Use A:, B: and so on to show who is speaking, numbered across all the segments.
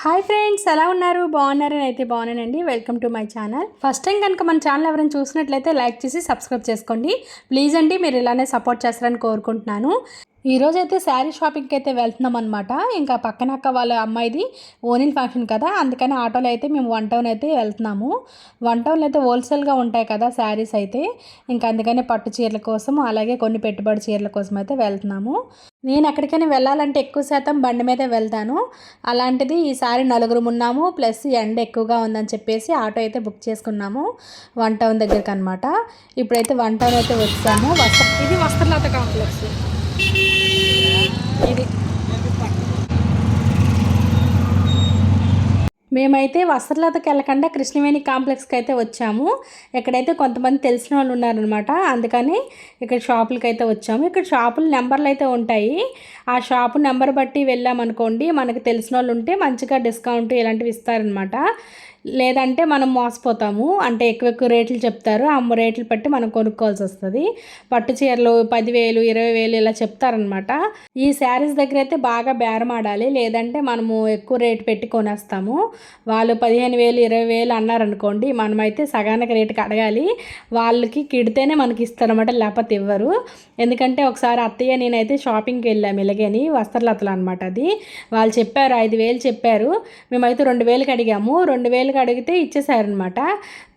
A: Hi friends, ఎలా ఉన్నారు? బాగున్నారని అయితే బాగున్నానండి. Welcome to my channel. First time కనుక మన ఛానల్ ఎవరైనా చూసినట్లయితే లైక్ చేసి సబ్స్క్రైబ్ చేసుకోండి ప్లీజ్ అండి. మీరు ఇలానే సపోర్ట్ చేస్తారని కోరుకుంటున్నాను. ఈరోజైతే శారీ షాపింగ్కి అయితే వెళ్తున్నాం అనమాట. ఇంకా పక్కనక్క వాళ్ళ అమ్మాయిది ఓనిల్ ఫంక్షన్ కదా, అందుకని ఆటోలో అయితే మేము 1 టౌన్ అయితే వెళ్తున్నాము. 1 టౌన్లో అయితే హోల్సేల్గా ఉంటాయి కదా శారీస్ అయితే, ఇంకా అందుకని పట్టు చీరల కోసం అలాగే కొన్ని పెట్టుబడి చీరల కోసం అయితే వెళ్తున్నాము. నేను ఎక్కడికైనా వెళ్ళాలంటే ఎక్కువ శాతం బండి మీదే వెళ్తాను. అలాంటిది ఈసారి నలుగురు ఉన్నాము, ప్లస్ ఎండ ఎక్కువగా ఉందని చెప్పేసి ఆటో అయితే బుక్ చేసుకున్నాము 1 టౌన్ దగ్గరికి అనమాట. ఇప్పుడైతే 1 టౌన్ అయితే వచ్చాము. ఇది వస్త్రలత కాంప్లెక్స్. ఇది మేమైతే వస్త్రలతకి వెళ్ళకుండా కృష్ణవేణి కాంప్లెక్స్కి అయితే వచ్చాము. ఎక్కడైతే కొంతమంది తెలిసిన వాళ్ళు ఉన్నారనమాట, అందుకని ఇక్కడ షాపులకి అయితే వచ్చాము. ఇక్కడ షాపుల నెంబర్లు అయితే ఉంటాయి. ఆ షాపు నెంబర్ బట్టి వెళ్ళామనుకోండి, మనకు తెలిసిన వాళ్ళు ఉంటే మంచిగా డిస్కౌంట్ ఇలాంటివి ఇస్తారనమాట. లేదంటే మనం మోసపోతాము, అంటే ఎక్కువ ఎక్కువ రేట్లు చెప్తారు. ఆ రేట్లు బట్టి మనం కొనుక్కోవాల్సి వస్తుంది. పట్టు చీరలు 10,000 20,000 ఇలా చెప్తారనమాట. ఈ శారీస్ దగ్గర అయితే బాగా బేరం ఆడాలి, లేదంటే మనము ఎక్కువ రేటు పెట్టి కొనేస్తాము. వాళ్ళు 15,000 20,000 అన్నారనుకోండి, మనమైతే సగానికి రేటుకి అడగాలి. వాళ్ళకి కిడితేనే మనకి ఇస్తారనమాట, లేకపోతే ఇవ్వరు. ఎందుకంటే ఒకసారి అత్తయ్య నేనైతే షాపింగ్కి వెళ్ళాము ఇలాగని, వస్త్రలతలు అనమాట. అది వాళ్ళు చెప్పారు 5,000 చెప్పారు. మేమైతే 2,000కి అడిగాము. 2,000కి అడిగితే ఇచ్చేసారనమాట.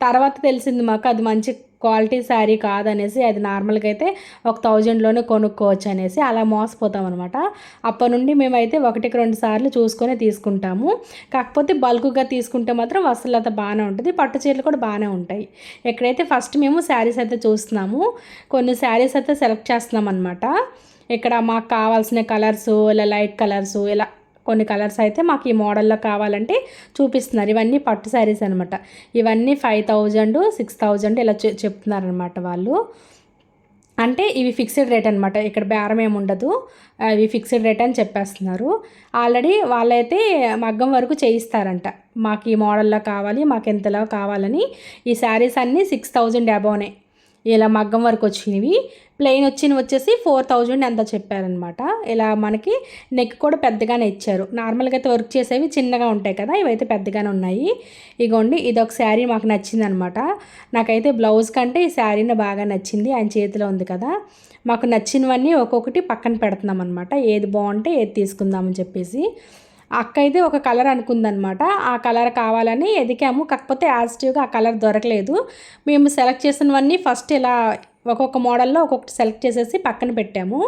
A: తర్వాత తెలిసింది మాకు అది మంచి క్వాలిటీ శారీ కాదనేసి, అది నార్మల్గా అయితే 1,000లోనే కొనుక్కోవచ్చు అనేసి. అలా మోసపోతాం అనమాట. అప్పటి నుండి మేమైతే 1-2 సార్లు చూసుకొని తీసుకుంటాము. కాకపోతే బల్క్గా తీసుకుంటే మాత్రం వస్త్రలత బాగానే ఉంటుంది, పట్టు చీరలు కూడా బాగానే ఉంటాయి. ఎక్కడైతే ఫస్ట్ మేము శారీస్ అయితే చూస్తున్నాము, కొన్ని శారీస్ అయితే సెలెక్ట్ చేస్తున్నాం అనమాట. ఇక్కడ మాకు కావాల్సిన కలర్స్, ఇలా లైట్ కలర్స్, ఇలా కొన్ని కలర్స్ అయితే మాకు ఈ మోడల్లో కావాలంటే చూపిస్తున్నారు. ఇవన్నీ పట్టు శారీస్ అనమాట. ఇవన్నీ 5,000 6,000 ఇలా చెప్తున్నారనమాట వాళ్ళు. అంటే ఇవి ఫిక్స్డ్ రేట్ అనమాట, ఇక్కడ బేరం ఏమి ఉండదు. ఇవి ఫిక్స్డ్ రేట్ అని చెప్పేస్తున్నారు. ఆల్రెడీ వాళ్ళైతే మగ్గం వరకు చేయిస్తారంట. మాకు ఈ మోడల్లో కావాలి, మాకు ఎంతలో కావాలని. ఈ శారీస్ అన్నీ 6,000 అబోనే ఇలా మగ్గం వరకు వచ్చినవి. ప్లెయిన్ వచ్చేసి 4,000 ఎంత చెప్పారనమాట. ఇలా మనకి నెక్ కూడా పెద్దగానే ఇచ్చారు. నార్మల్గా అయితే వర్క్ చేసేవి చిన్నగా ఉంటాయి కదా, ఇవైతే పెద్దగానే ఉన్నాయి. ఇగోండి, ఇది ఒక శారీ మాకు నచ్చింది అనమాట. నాకైతే బ్లౌజ్ కంటే ఈ శారీని బాగా నచ్చింది. ఆయన చేతిలో ఉంది కదా. మాకు నచ్చినవన్నీ ఒక్కొక్కటి పక్కన పెడుతున్నాం అనమాట, ఏది బాగుంటే ఏది తీసుకుందామని చెప్పేసి. అక్క అయితే ఒక కలర్ అనుకుందనమాట, ఆ కలర్ కావాలని ఎదికాము. కాకపోతే యాజిటివ్గా ఆ కలర్ దొరకలేదు. మేము సెలెక్ట్ చేసినవన్నీ ఫస్ట్ ఇలా ఒక్కొక్క మోడల్లో ఒక్కొక్కటి సెలెక్ట్ చేసేసి పక్కన పెట్టాము.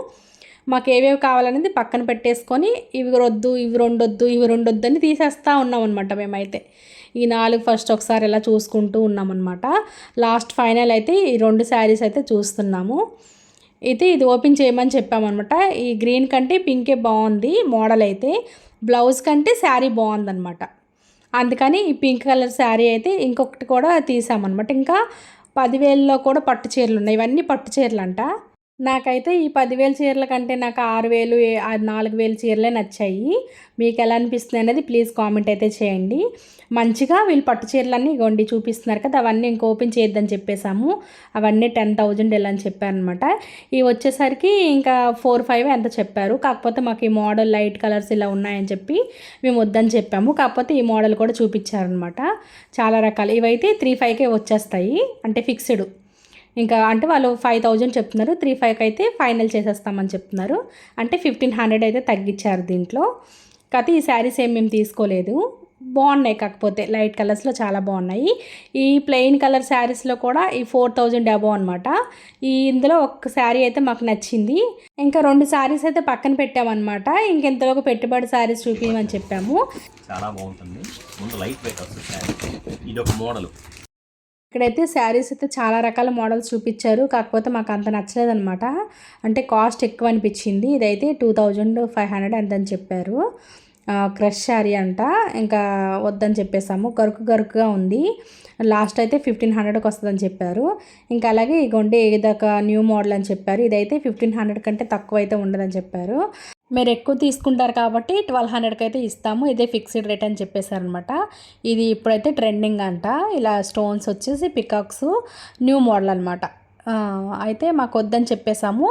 A: మాకు ఏవేవి కావాలనేది పక్కన పెట్టేసుకొని, ఇవి వద్దు ఇవి 2 వద్దు ఇవి 2 వద్దు అని తీసేస్తూ ఉన్నాం అనమాట. మేమైతే ఈ 4 ఫస్ట్ ఒకసారి ఇలా చూసుకుంటూ ఉన్నామన్నమాట. లాస్ట్ ఫైనల్ అయితే ఈ 2 శారీస్ అయితే చూస్తున్నాము. అయితే ఇది ఓపెన్ చేయమని చెప్పామన్నమాట. ఈ గ్రీన్ కంటే పింకే బాగుంది మోడల్ అయితే, బ్లౌజ్ కంటే శారీ బాగుందన్నమాట. అందుకని ఈ పింక్ కలర్ శారీ అయితే ఇంకొకటి కూడా తీసామన్నమాట. ఇంకా 10,000లో కూడా పట్టు చీరలు ఉన్నాయి. ఇవన్నీ పట్టు చీరలు అంట. నాకైతే ఈ 10,000 చీరల కంటే నాకు 6,000 4,000 చీరలే నచ్చాయి. మీకు ఎలా అనిపిస్తుంది అనేది ప్లీజ్ కామెంట్ అయితే చేయండి. మంచిగా వీళ్ళు పట్టు చీరలన్నీ ఇగోండి చూపిస్తున్నారు కదా, అవన్నీ ఇంక ఓపెన్ చేయొద్దని చెప్పేసాము. అవన్నీ 10,000 ఇలా అని చెప్పారనమాట. ఇవి వచ్చేసరికి ఇంకా 4-5 ఎంత చెప్పారు. కాకపోతే మాకు ఈ మోడల్ లైట్ కలర్స్ ఇలా ఉన్నాయని చెప్పి మేము వద్దని చెప్పాము. కాకపోతే ఈ మోడల్ కూడా చూపించారనమాట. చాలా రకాలు ఇవైతే 3-5కే వచ్చేస్తాయి, అంటే ఫిక్స్డ్. ఇంకా అంటే వాళ్ళు 5,000 చెప్తున్నారు, 3-5కి అయితే ఫైనల్ చేసేస్తామని చెప్తున్నారు. అంటే 1,500 అయితే తగ్గించారు దీంట్లో. కాకపోతే ఈ శారీస్ ఏం మేము తీసుకోలేదు, బాగున్నాయి. కాకపోతే లైట్ కలర్స్లో చాలా బాగున్నాయి. ఈ ప్లెయిన్ కలర్ శారీస్లో కూడా ఈ 4,000 అబోవ్ అనమాట. ఇందులో ఒక శారీ అయితే మాకు నచ్చింది. ఇంకా 2 శారీస్ అయితే పక్కన పెట్టామన్నమాట. ఇంకెంతలో ఒక పెట్టుబడి శారీస్ చూపించమని చెప్పాము.
B: చాలా బాగుంటుంది. ముందు లైట్ వెయిట్ వస్తుంది. ఇది ఒక మోడల్.
A: ఇక్కడైతే శారీస్ అయితే చాలా రకాల మోడల్స్ చూపించారు. కాకపోతే మాకు అంత నచ్చలేదన్నమాట, అంటే కాస్ట్ ఎక్కువ అనిపించింది. ఇదైతే 2,500 ఎంతని చెప్పారు. క్రష్ శారీ అంట. ఇంకా వద్దని చెప్పేసాము, గరుకుగా ఉంది. లాస్ట్ అయితే 1,500కి వస్తుందని చెప్పారు. ఇంకా అలాగే ఇగోండి ఇదొక న్యూ మోడల్ అని చెప్పారు. ఇదైతే 1,500 కంటే తక్కువ అయితే ఉండదని చెప్పారు. మీరు ఎక్కువ తీసుకుంటారు కాబట్టి 1,200కి అయితే ఇస్తాము, ఇదే ఫిక్స్డ్ రేట్ అని చెప్పేశారనమాట. ఇది ఇప్పుడైతే ట్రెండింగ్ అంట. ఇలా స్టోన్స్ వచ్చేసి పికాక్స్ న్యూ మోడల్ అనమాట. అయితే మాకు వద్దని చెప్పేసాము.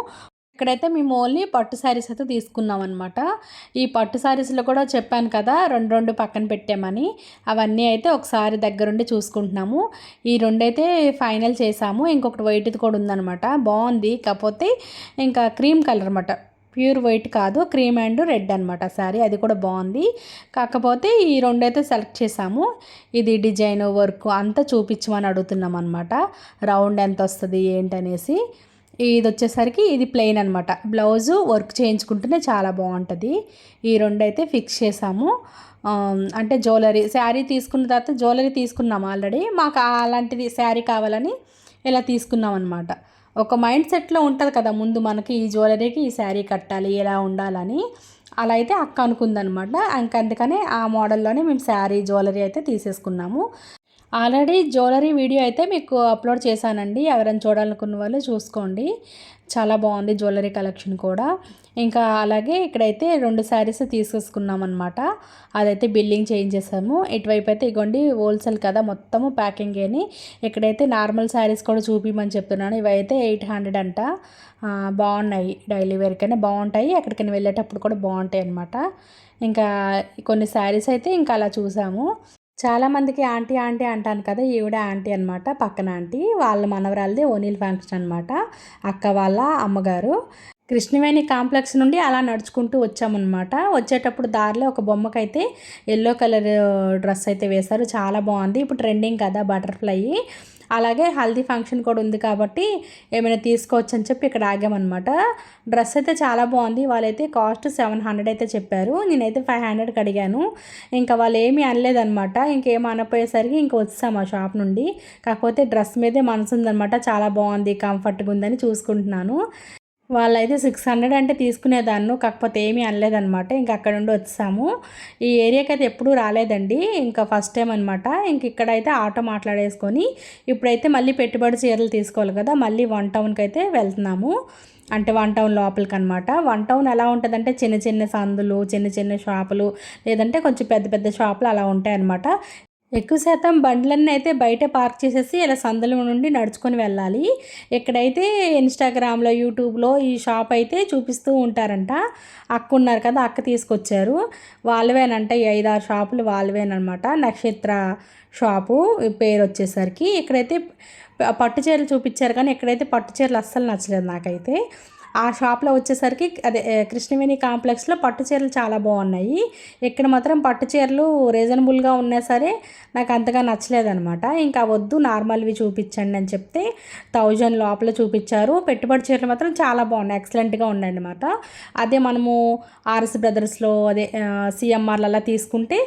A: ఇక్కడైతే మేము ఓన్లీ పట్టు శారీస్ అయితే తీసుకున్నాం అనమాట. ఈ పట్టు శారీస్లో కూడా చెప్పాను కదా 2 పక్కన పెట్టామని, అవన్నీ అయితే ఒకసారి దగ్గరుండి చూసుకుంటున్నాము. ఈ 2 అయితే ఫైనల్ చేసాము. ఇంకొకటి వైట్ది కూడా ఉందన్నమాట. బాగుంది, కాకపోతే ఇంకా క్రీమ్ కలర్ అనమాట, ప్యూర్ వైట్ కాదు, క్రీమ్ అండ్ రెడ్ అనమాట శారీ. అది కూడా బాగుంది, కాకపోతే ఈ 2 అయితే సెలెక్ట్ చేసాము. ఇది డిజైన్ వర్క్ అంతా చూపించమని అడుగుతున్నాం అనమాట, రౌండ్ ఎంత వస్తుంది ఏంటనేసి. ఇది వచ్చేసరికి ఇది ప్లెయిన్ అనమాట, బ్లౌజు వర్క్ చేయించుకుంటేనే చాలా బాగుంటుంది. ఈ 2 అయితే ఫిక్స్ చేసాము. అంటే జ్యువెలరీ శారీ తీసుకున్న తర్వాత జ్యువెలరీ తీసుకున్నాం ఆల్రెడీ, మాకు అలాంటిది శారీ కావాలని ఇలా తీసుకున్నాం అనమాట. ఒక మైండ్ సెట్లో ఉంటుంది కదా ముందు మనకి, ఈ జ్యువెలరీకి ఈ శారీ కట్టాలి ఎలా ఉండాలని, అలా అయితే అక్క అనుకుందనమాట. అందుకనే ఆ మోడల్లోనే మేము శారీ జ్యువెలరీ అయితే తీసేసుకున్నాము. ఆల్రెడీ జ్యువెలరీ వీడియో అయితే మీకు అప్లోడ్ చేశానండి, ఎవరైనా చూడాలనుకున్న వాళ్ళు చూసుకోండి. చాలా బాగుంది జ్యువెలరీ కలెక్షన్ కూడా. ఇంకా అలాగే ఇక్కడైతే 2 శారీస్ తీసేసుకున్నాం అనమాట. అదైతే బిల్లింగ్ చేయించేసాము. ఇటువైపు అయితే ఇగోండి హోల్సేల్ కదా మొత్తము ప్యాకింగ్ అని. ఇక్కడైతే నార్మల్ శారీస్ కూడా చూపించమని చెప్తున్నాను. ఇవైతే 800 అంట. బాగున్నాయి, డైలీ వేర్కైనా బాగుంటాయి, ఎక్కడికైనా వెళ్ళేటప్పుడు కూడా బాగుంటాయి అనమాట. ఇంకా కొన్ని శారీస్ అయితే ఇంకా అలా చూసాము. చాలామందికి ఆంటీ ఆంటీ అంటాను కదా, ఈవిడ ఆంటీ అనమాట, పక్కన ఆంటీ వాళ్ళ మనవరాలది ఓనీల్ ఫంక్షన్ అనమాట, అక్క వాళ్ళ అమ్మగారు. కృష్ణవేణి కాంప్లెక్స్ నుండి అలా నడుచుకుంటూ వచ్చామన్నమాట. వచ్చేటప్పుడు దారిలో ఒక బొమ్మకైతే ఎల్లో కలర్ డ్రెస్ అయితే వేశారు, చాలా బాగుంది. ఇప్పుడు ట్రెండింగ్ కదా బటర్ఫ్లై. అలాగే హల్దీ ఫంక్షన్ కూడా ఉంది కాబట్టి ఏమైనా తీసుకోవచ్చు అని చెప్పి ఇక్కడ ఆగామన్నమాట. డ్రెస్ అయితే చాలా బాగుంది. వాళ్ళైతే కాస్ట్ 700 అయితే చెప్పారు, నేనైతే 500కి అడిగాను. ఇంకా వాళ్ళు ఏమీ అనలేదన్నమాట. ఇంకేం అనపోయేసరికి ఇంక వచ్చాము ఆ షాప్ నుండి. కాకపోతే డ్రెస్ మీదే మనసు ఉందన్నమాట, చాలా బాగుంది, కంఫర్ట్గా ఉందని చూసుకుంటున్నాను. వాళ్ళైతే 600 అంటే తీసుకునేదాన్ని, కాకపోతే ఏమీ అనలేదన్నమాట. ఇంక అక్కడ నుండి వచ్చాము. ఈ ఏరియాకి అయితే ఎప్పుడూ రాలేదండి, ఇంకా ఫస్ట్ టైం అనమాట. ఇంక ఇక్కడైతే ఆటో మాట్లాడేసుకొని ఇప్పుడైతే మళ్ళీ పెట్టుబడి చీరలు తీసుకోవాలి కదా, మళ్ళీ 1 టౌన్కి అయితే వెళ్తున్నాము. అంటే 1 టౌన్ లోపలికి అనమాట. 1 టౌన్ ఎలా ఉంటుందంటే చిన్న చిన్న సందులు, చిన్న చిన్న షాపులు, లేదంటే కొంచెం పెద్ద పెద్ద షాపులు అలా ఉంటాయి అనమాట. ఎక్కువ శాతం బండ్లన్నీ అయితే బయట పార్క్ చేసేసి ఇలా సందుల నుండి నడుచుకొని వెళ్ళాలి. ఇక్కడైతే ఇన్స్టాగ్రామ్లో యూట్యూబ్లో ఈ షాప్ అయితే చూపిస్తూ ఉంటారంట. అక్క ఉన్నారు కదా, అక్క తీసుకొచ్చారు. వాళ్ళవేనంట ఈ 5-6 షాపులు వాళ్ళవేనమాట. నక్షత్ర షాపు పేరు వచ్చేసరికి. ఇక్కడైతే పట్టు చీరలు చూపించారు కానీ ఇక్కడైతే పట్టు చీరలు అస్సలు నచ్చలేదు నాకైతే. ఆ షాప్లో వచ్చేసరికి అదే కృష్ణవేణి కాంప్లెక్స్లో పట్టు చీరలు చాలా బాగున్నాయి. ఇక్కడ మాత్రం పట్టు చీరలు రీజనబుల్గా ఉన్నా సరే నాకు అంతగా నచ్చలేదనమాట. ఇంకా వద్దు నార్మల్వి చూపించండి అని చెప్తే 1000 లోపల చూపించారు. పెట్టుబడి చీరలు మాత్రం చాలా బాగున్నాయి, ఎక్సలెంట్గా ఉన్నాయి అనమాట. అదే మనము ఆర్ఎస్ బ్రదర్స్లో అదే సిఎంఆర్లలో తీసుకుంటే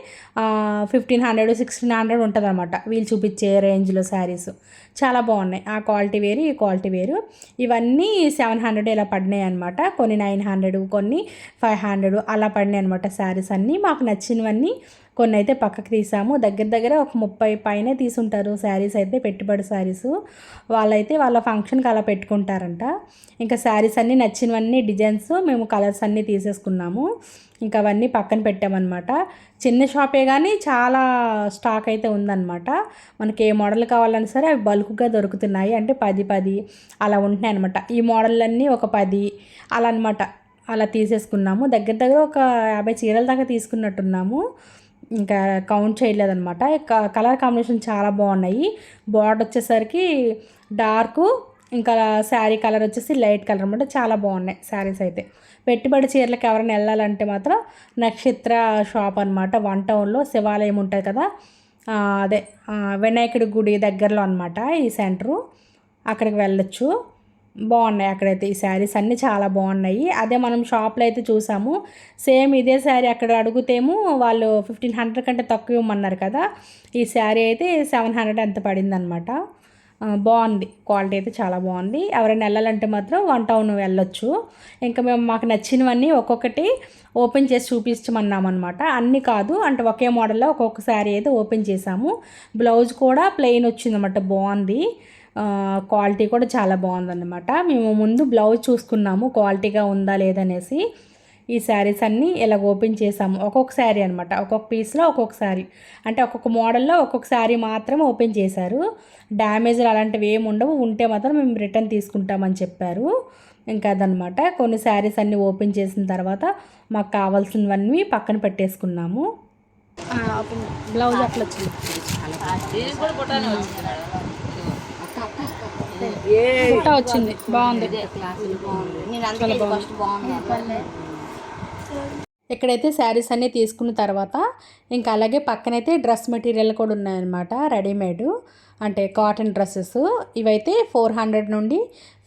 A: 1500 1600 ఉంటుంది అనమాట వీళ్ళు చూపించే రేంజ్లో శారీస్. చాలా బాగున్నాయి, ఆ క్వాలిటీ వేరు ఈ క్వాలిటీ వేరు. ఇవన్నీ 700 ఇలా పడినాయి అనమాట. కొన్ని 900, కొన్ని 500 అలా పడినాయి అనమాట శారీస్ అన్నీ. మాకు నచ్చినవన్నీ కొన్ని అయితే పక్కకు తీసాము. దగ్గర దగ్గర ఒక 30 పైనే తీసుంటారు శారీస్ అయితే, పెట్టుబడి శారీస్. వాళ్ళైతే వాళ్ళ ఫంక్షన్కి అలా పెట్టుకుంటారంట. ఇంకా శారీస్ అన్నీ నచ్చినవన్నీ డిజైన్స్ మేము కలర్స్ అన్నీ తీసేసుకున్నాము. ఇంకా అవన్నీ పక్కన పెట్టామన్నమాట. చిన్న షాపే కానీ చాలా స్టాక్ అయితే ఉందన్నమాట. మనకి ఏ మోడల్ కావాలన్నా సరే అవి బల్క్గా దొరుకుతున్నాయి. అంటే 10 అలా ఉంటున్నాయి అనమాట. ఈ మోడళ్ళన్నీ ఒక 10 అలా అనమాట. అలా తీసేసుకున్నాము. దగ్గర దగ్గర ఒక 50 చీరల దాకా తీసుకున్నట్టున్నాము. ఇంకా కౌంట్ చేయలేదన్నమాట. కలర్ కాంబినేషన్ చాలా బాగున్నాయి. బార్డర్ వచ్చేసరికి డార్కు, ఇంకా శారీ కలర్ వచ్చేసి లైట్ కలర్ అనమాట. చాలా బాగున్నాయి శారీస్ అయితే. పెట్టుబడి చీరలకు ఎవరైనా వెళ్ళాలంటే మాత్రం నక్షత్ర షాప్ అనమాట. 1 టౌన్లో శివాలయం ఉంటుంది కదా, అదే వినాయకుడి గుడి దగ్గరలో అనమాట ఈ సెంటరు. అక్కడికి వెళ్ళొచ్చు. బాగున్నాయి అక్కడైతే ఈ శారీస్ అన్నీ చాలా బాగున్నాయి. అదే మనం షాప్లో అయితే చూసాము, సేమ్ ఇదే శారీ అక్కడ అడుగుతేమో వాళ్ళు 1500 కంటే తక్కువ ఇవ్వమన్నారు కదా. ఈ శారీ అయితే 700 ఎంత పడిందనమాట. బాగుంది, క్వాలిటీ అయితే చాలా బాగుంది. ఎవరైనా వెళ్ళాలంటే మాత్రం 1 టౌన్ వెళ్ళొచ్చు. ఇంకా మేము మాకు నచ్చినవన్నీ ఒక్కొక్కటి ఓపెన్ చేసి చూపించమన్నామన్నమాట. అన్నీ కాదు, అంటే ఒకే మోడల్లో ఒక్కొక్క శారీ అయితే ఓపెన్ చేసాము. బ్లౌజ్ కూడా ప్లెయిన్ వచ్చిందన్నమాట, బాగుంది. క్వాలిటీ కూడా చాలా బాగుందన్నమాట. మేము ముందు బ్లౌజ్ చూసుకున్నాము క్వాలిటీగా ఉందా లేదనేసి. ఈ శారీస్ అన్నీ ఇలా ఓపెన్ చేసాము. ఒక్కొక్క శారీ అనమాట, ఒక్కొక్క పీస్లో ఒక్కొక్క శారీ, అంటే ఒక్కొక్క మోడల్లో ఒక్కొక్క శారీ మాత్రమే ఓపెన్ చేశారు. డ్యామేజ్లు అలాంటివి ఏమి ఉండవు, ఉంటే మాత్రం మేము రిటర్న్ తీసుకుంటామని చెప్పారు. ఇంకా అదనమాట. కొన్ని శారీస్ అన్నీ ఓపెన్ చేసిన తర్వాత మాకు కావాల్సినవన్నీ పక్కన పెట్టేసుకున్నాము. బ్లౌజ్ అట్లా వచ్చింది, బుట్ట వచ్చింది, బాగుంది. ఇక్కడైతే శారీస్ అన్నీ తీసుకున్న తర్వాత ఇంకా అలాగే పక్కనైతే డ్రెస్ మెటీరియల్ కూడా ఉన్నాయన్నమాట, రెడీమేడ్ అంటే కాటన్ డ్రెస్సెస్. ఇవైతే 400 నుండి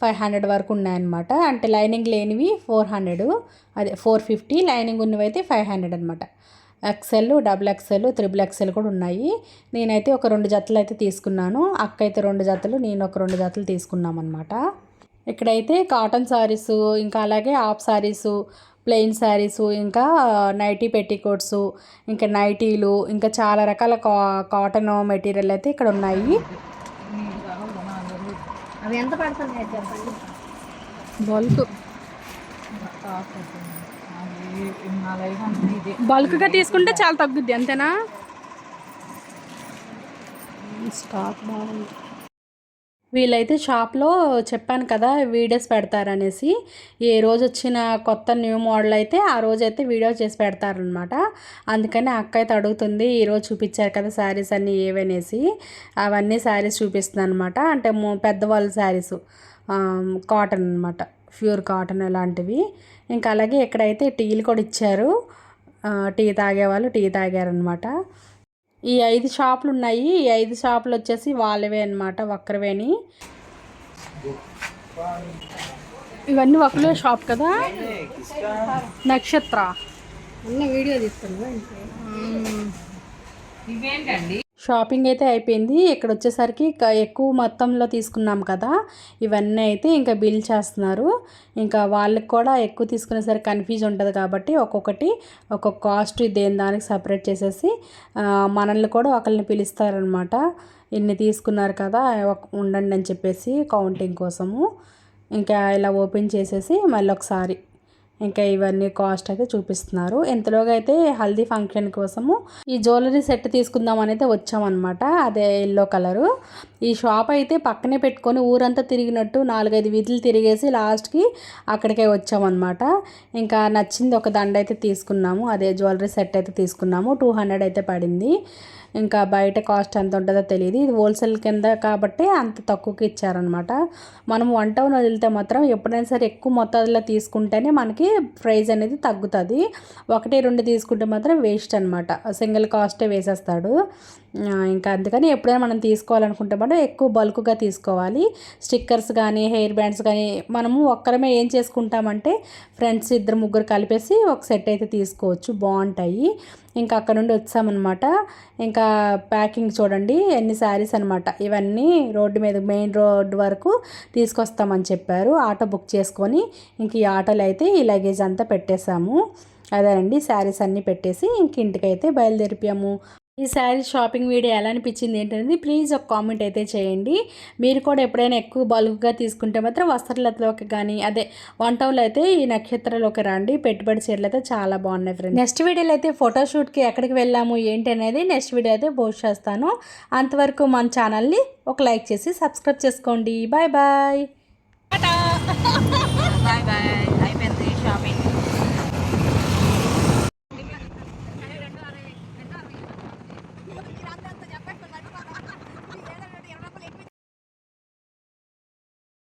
A: 500 వరకు ఉన్నాయన్నమాట. అంటే లైనింగ్ లేనివి 400, అదే 450, లైనింగ్ ఉన్నవి అయితే 500 అనమాట. XL, double XL, triple XL కూడా ఉన్నాయి. నేనైతే ఒక 2 జతలు అయితే తీసుకున్నాను, అక్క అయితే 2 జతలు, నేను ఒక 2 జతలు తీసుకున్నాం అనమాట. ఇక్కడైతే కాటన్ శారీసు, ఇంకా అలాగే హాఫ్ శారీసు, ప్లెయిన్ శారీసు, ఇంకా నైటీ పెట్టికోట్స్, ఇంకా నైటీలు, ఇంకా చాలా రకాల కాటన్ మెటీరియల్ అయితే ఇక్కడ ఉన్నాయి.
C: అవి ఎంత పడుతున్నాయి చెప్పండి?
A: బల్క్గా తీసుకుంటే చాలా తగ్గుద్ది, అంతేనా? స్టాక్ బాగుంది. వీళ్ళైతే షాప్లో చెప్పాను కదా వీడియోస్ పెడతారనేసి, ఏ రోజు వచ్చిన కొత్త న్యూ మోడల్ అయితే ఆ రోజు అయితే వీడియో చేసి పెడతారనమాట. అందుకని అక్క అయితే అడుగుతుంది, ఈరోజు చూపించారు కదా శారీస్ అన్నీ ఏవనేసి. అవన్నీ శారీస్ చూపిస్తుంది అనమాట. అంటే పెద్దవాళ్ళ శారీస్, కాటన్ అనమాట, ప్యూర్ కాటన్ అలాంటివి. ఇంకా అలాగే ఇక్కడైతే టీలు కూడా ఇచ్చారు, టీ తాగేవాళ్ళు టీ తాగారనమాట. ఈ 5 షాపులు ఉన్నాయి. ఈ 5 షాపులు వచ్చేసి వాళ్ళవే అనమాట, ఒక్కరివేని. ఇవన్నీ ఒకరే షాప్ కదా, నక్షత్ర.
C: వీడియో తీసుకున్నా ఇవేంటండి?
A: షాపింగ్ అయితే అయిపోయింది. ఇక్కడ వచ్చేసరికి ఎక్కువ మొత్తంలో తీసుకున్నాం కదా, ఇవన్నీ అయితే ఇంకా బిల్ చేస్తున్నారు. ఇంకా వాళ్ళకి కూడా ఎక్కువ తీసుకునేసరికి కన్ఫ్యూజ్ ఉంటుంది కాబట్టి ఒక్కొక్కటి ఒక్కొక్క కాస్ట్ దేని దానికి సపరేట్ చేసేసి మనల్ని కూడా ఒకరిని పిలుస్తారనమాట. ఇన్ని తీసుకున్నారు కదా ఉండండి అని చెప్పేసి కౌంటింగ్ కోసము. ఇంకా ఇలా ఓపెన్ చేసేసి మళ్ళీ ఒకసారి ఇంకా ఇవన్నీ కాస్ట్ అయితే చూపిస్తున్నారు. ఇంతలోగా అయితే హల్దీ ఫంక్షన్ కోసము ఈ జ్యువెలరీ సెట్ తీసుకుందాం అని అయితే వచ్చామన్నమాట, అదే ఎల్లో కలరు. ఈ షాప్ అయితే పక్కనే పెట్టుకొని ఊరంతా తిరిగినట్టు 4-5 వీధులు తిరిగేసి లాస్ట్కి అక్కడికే వచ్చామన్నమాట. ఇంకా నచ్చింది ఒక దండ అయితే తీసుకున్నాము, అదే జ్యువెలరీ సెట్ అయితే తీసుకున్నాము. 200 అయితే పడింది. ఇంకా బయట కాస్ట్ ఎంత ఉంటుందో తెలియదు, ఇది హోల్సేల్ కింద కాబట్టి అంత తక్కువకి ఇచ్చారనమాట. మనం 1 టౌన్ వదిలితే మాత్రం ఎప్పుడైనా సరే ఎక్కువ మొత్తాల్లో తీసుకుంటేనే మనకి ప్రైస్ అనేది తగ్గుతుంది. 1-2 తీసుకుంటే మాత్రం వేస్ట్ అనమాట, సింగిల్ కాస్టే వేసేస్తాడు. ఇంకా అందుకని ఎప్పుడైనా మనం తీసుకోవాలనుకుంటే మాత్రం ఎక్కువ బల్క్గా తీసుకోవాలి. స్టిక్కర్స్ కానీ హెయిర్ బ్యాండ్స్ కానీ మనము ఒక్కరమే ఏం చేసుకుంటామంటే ఫ్రెండ్స్ 2-3 కలిపేసి ఒక సెట్ అయితే తీసుకోవచ్చు, బాగుంటాయి. ఇంకా అక్కడ నుండి వచ్చామన్నమాట. ఇంకా ప్యాకింగ్ చూడండి ఎన్ని శారీస్ అనమాట. ఇవన్నీ రోడ్డు మీద మెయిన్ రోడ్డు వరకు తీసుకొస్తామని చెప్పారు. ఆటో బుక్ చేసుకొని ఇంక ఈ ఆటోలో అయితే ఈ లగేజ్ అంతా పెట్టేశాము. అదేనండి శారీస్ అన్నీ పెట్టేసి ఇంక ఇంటికైతే బయలుదేరిపాము. ఈ శారీ షాపింగ్ వీడియో ఎలా అనిపించింది ఏంటనేది ప్లీజ్ ఒక కామెంట్ అయితే చేయండి. మీరు కూడా ఎప్పుడైనా ఎక్కువ బల్క్గా తీసుకుంటే మాత్రం వస్త్రలతలోకి కానీ అదే 1 టౌన్లో అయితే ఈ నక్షత్రలోకి రండి. పెట్టుబడి చీరలు అయితే చాలా బాగున్నాయి ఫ్రెండ్స్. నెక్స్ట్ వీడియోలో అయితే ఫోటోషూట్కి ఎక్కడికి వెళ్ళాము ఏంటి అనేది నెక్స్ట్ వీడియో అయితే పోస్ట్ చేస్తాను. అంతవరకు మన ఛానల్ని ఒక లైక్ చేసి సబ్స్క్రైబ్ చేసుకోండి. Bye bye.